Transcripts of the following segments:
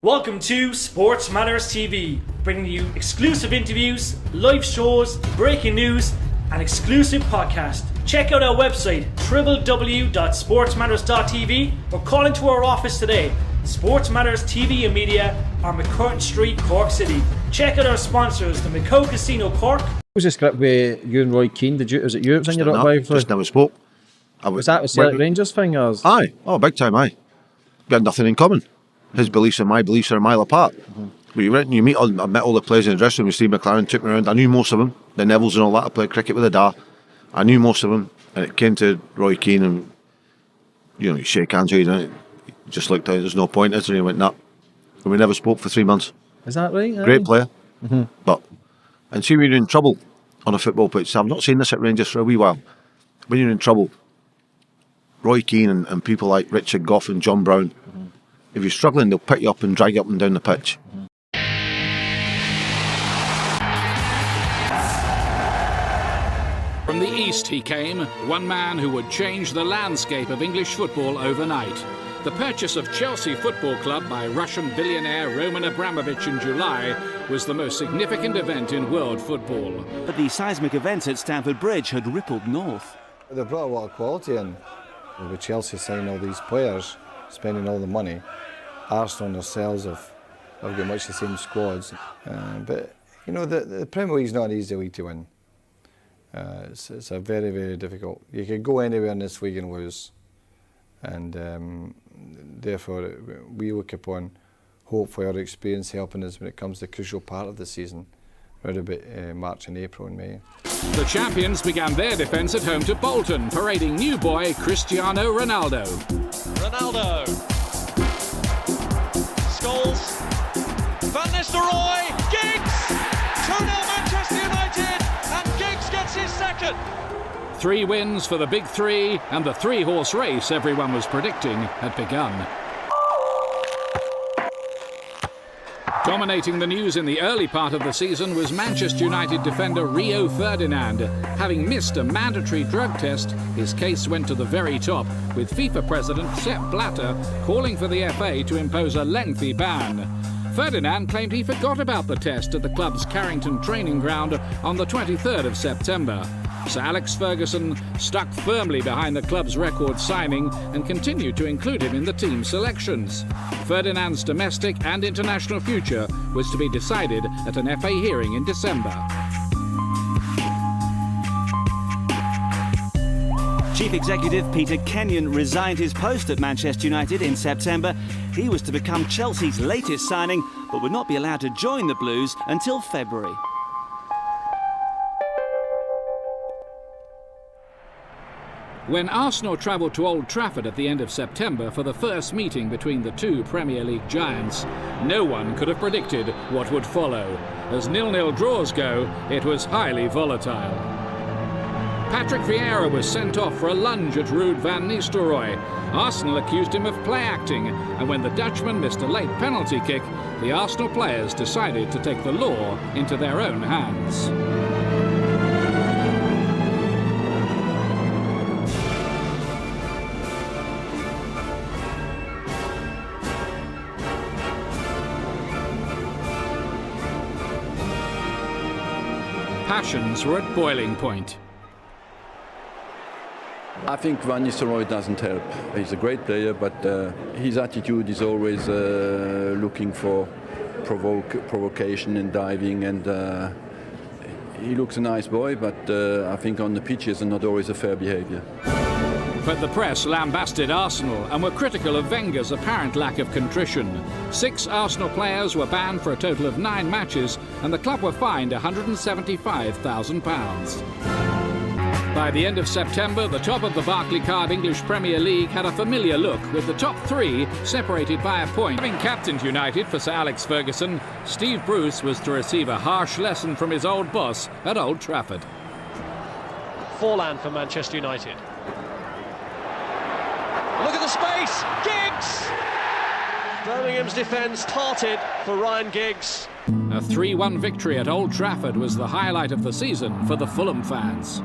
Welcome to Sports Matters TV, bringing you exclusive interviews, live shows, breaking news, and exclusive podcasts. Check out our website, www.sportsmatters.tv, or call into our office today. Sports Matters TV and Media on McCurtain Street, Cork City. Check out our sponsors, the Macau Casino Cork. What was the script with you and Roy Keane? Was it you that was in your autobiography? Just never spoke. Was that a Celtic Rangers thing? Or was... Aye. Oh, big time, aye. We had nothing in common. His beliefs and my beliefs are a mile apart. But you went and I met all the players in the dressing room. Steve McLaren took me around. I knew most of them. The Nevilles and all that. I played cricket with the Da. I knew most of them. And it came to Roy Keane and, you shake hands with him. He just looked at it. There's no point, is there? And he went, nah. And we never spoke for 3 months. Is that right? Great player. But, and see, when you're in trouble on a football pitch, I've not seen this at Rangers for a wee while. When you're in trouble, Roy Keane and people like Richard Gough and John Brown, if you're struggling, they'll pick you up and drag you up and down the pitch. From the East he came, one man who would change the landscape of English football overnight. The purchase of Chelsea Football Club by Russian billionaire Roman Abramovich in July was the most significant event in world football. But the seismic events at Stamford Bridge had rippled north. They've brought a lot of quality in. With Chelsea signing all these players, spending all the money, Arsenal themselves have got much the same squads. But, the Premier League's not an easy league to win. It's a very, very difficult. You could go anywhere in this league and lose. And therefore, we look upon, hopefully, our experience helping us when it comes to the crucial part of the season, around about March and April and May. The champions began their defence at home to Bolton, parading new boy Cristiano Ronaldo. Ronaldo. Scholes. Van Nistelrooy. Giggs. 2-0 Manchester United. And Giggs gets his second. 3 wins for the big three, and the 3-horse race everyone was predicting had begun. Dominating the news in the early part of the season was Manchester United defender Rio Ferdinand. Having missed a mandatory drug test, his case went to the very top, with FIFA President Sepp Blatter calling for the FA to impose a lengthy ban. Ferdinand claimed he forgot about the test at the club's Carrington training ground on the 23rd of September. Sir Alex Ferguson stuck firmly behind the club's record signing and continued to include him in the team selections. Ferdinand's domestic and international future was to be decided at an FA hearing in December. Chief Executive Peter Kenyon resigned his post at Manchester United in September. He was to become Chelsea's latest signing, but would not be allowed to join the Blues until February. When Arsenal travelled to Old Trafford at the end of September for the first meeting between the two Premier League giants, no one could have predicted what would follow. As 0-0 draws go, it was highly volatile. Patrick Vieira was sent off for a lunge at Ruud van Nistelrooy. Arsenal accused him of play-acting, and when the Dutchman missed a late penalty kick, the Arsenal players decided to take the law into their own hands. Passions were at boiling point. I think Van Nistelrooy doesn't help. He's a great player, but his attitude is always looking for provocation and diving, and he looks a nice boy, but I think on the pitches not always a fair behaviour. But the press lambasted Arsenal and were critical of Wenger's apparent lack of contrition. 6 Arsenal players were banned for a total of 9 matches, and the club were fined £175,000. By the end of September, the top of the Barclaycard English Premier League had a familiar look, with the top 3 separated by a point. Having captained United for Sir Alex Ferguson, Steve Bruce was to receive a harsh lesson from his old boss at Old Trafford. Forlan for Manchester United. Look at the space! Giggs! Birmingham's defence tarted for Ryan Giggs. A 3-1 victory at Old Trafford was the highlight of the season for the Fulham fans.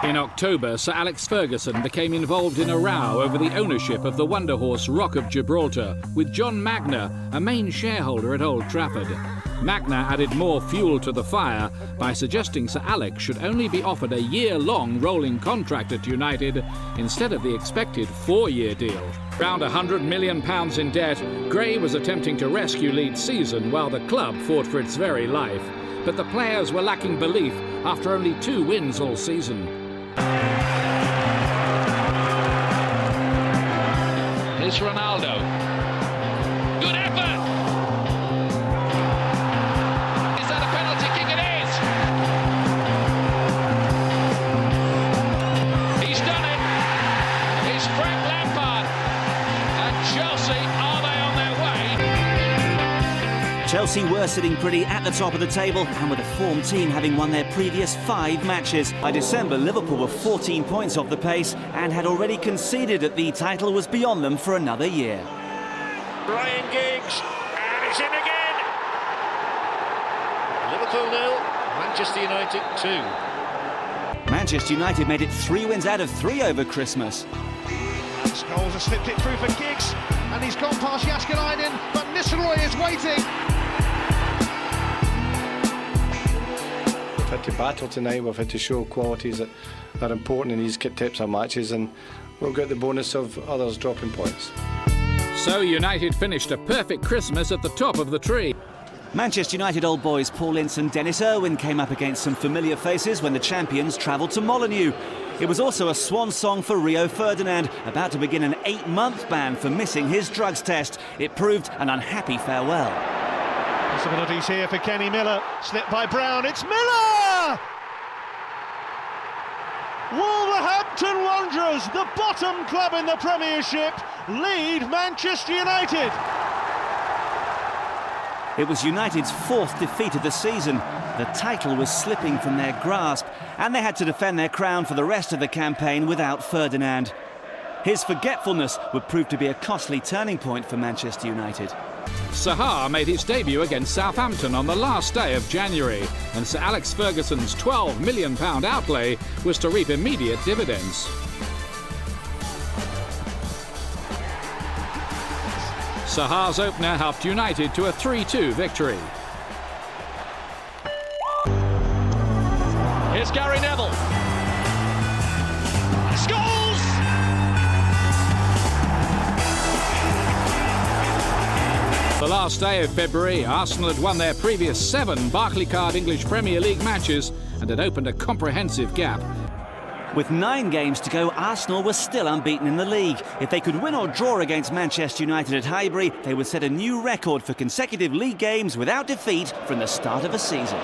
In October, Sir Alex Ferguson became involved in a row over the ownership of the Wonder Horse Rock of Gibraltar with John Magner, a main shareholder at Old Trafford. Magner added more fuel to the fire by suggesting Sir Alex should only be offered a year-long rolling contract at United instead of the expected 4-year deal. Around £100 million in debt, Gray was attempting to rescue Leeds' season while the club fought for its very life. But the players were lacking belief after only 2 wins all season. Here's Ronaldo. Good effort! Is that a penalty kick? It is! He's done it! It's Frank Lampard. And Chelsea, are they on their way? Chelsea were sitting pretty at the top of the table, and with a form team having won their previous 5 matches. By December, Liverpool were 14 points off the pace and had already conceded that the title was beyond them for another year. Ryan Giggs, and it's in again. Liverpool 0, Manchester United 2. Manchester United made it 3 wins out of 3 over Christmas. Scholes has slipped it through for Giggs, and he's gone past Jääskeläinen, but Nistelrooy is waiting. We've had to battle tonight, we've had to show qualities that are important in these types of matches, and we'll get the bonus of others dropping points. So United finished a perfect Christmas at the top of the tree. Manchester United old boys Paul Ince and Dennis Irwin came up against some familiar faces when the champions travelled to Molineux. It was also a swan song for Rio Ferdinand, about to begin an 8-month ban for missing his drugs test. It proved an unhappy farewell. Possibilities here for Kenny Miller. Slipped by Brown, it's Miller! Wolverhampton Wanderers, the bottom club in the Premiership, lead Manchester United. It was United's 4th defeat of the season. The title was slipping from their grasp, and they had to defend their crown for the rest of the campaign without Ferdinand. His forgetfulness would prove to be a costly turning point for Manchester United. Zaha made his debut against Southampton on the last day of January, and Sir Alex Ferguson's £12 million outlay was to reap immediate dividends. Zaha's opener helped United to a 3-2 victory. Here's Gary Neville. Scores! The last day of February, Arsenal had won their previous 7 Barclaycard English Premier League matches and had opened a comprehensive gap. With 9 games to go, Arsenal were still unbeaten in the league. If they could win or draw against Manchester United at Highbury, they would set a new record for consecutive league games without defeat from the start of a season.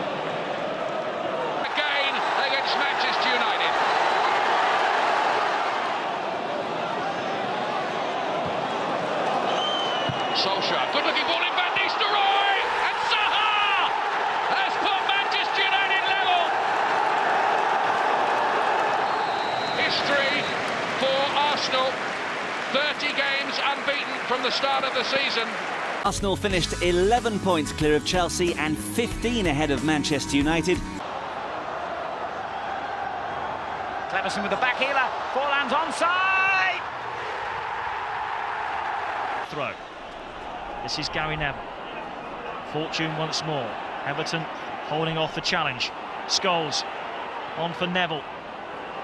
Again against Manchester United. Solskjaer, good looking ball in Van Nistelrooy, and Zaha has put Manchester United level. History for Arsenal, 30 games unbeaten from the start of the season. Arsenal finished 11 points clear of Chelsea and 15 ahead of Manchester United. Cleverson with the back heeler, forehand's onside! Throw. This is Gary Neville. Fortune once more. Everton holding off the challenge. Scholes on for Neville.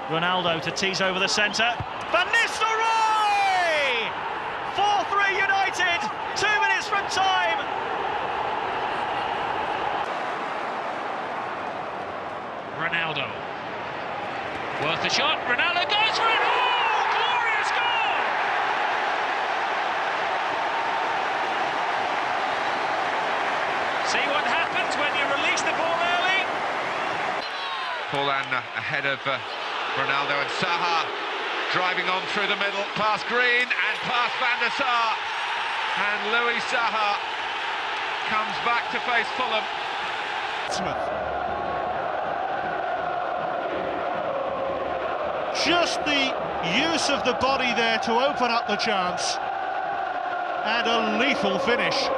Ronaldo to tease over the centre. Van Nistelrooy! 4-3 United, 2 minutes from time. Ronaldo. Worth the shot, Ronaldo goes for it! Oh, glorious goal! See what happens when you release the ball early. Paulan ahead of Ronaldo, and Zaha driving on through the middle, past Green and past Van der Sar, and Louis Zaha comes back to face Fulham. Smith. Just the use of the body there to open up the chance, and a lethal finish.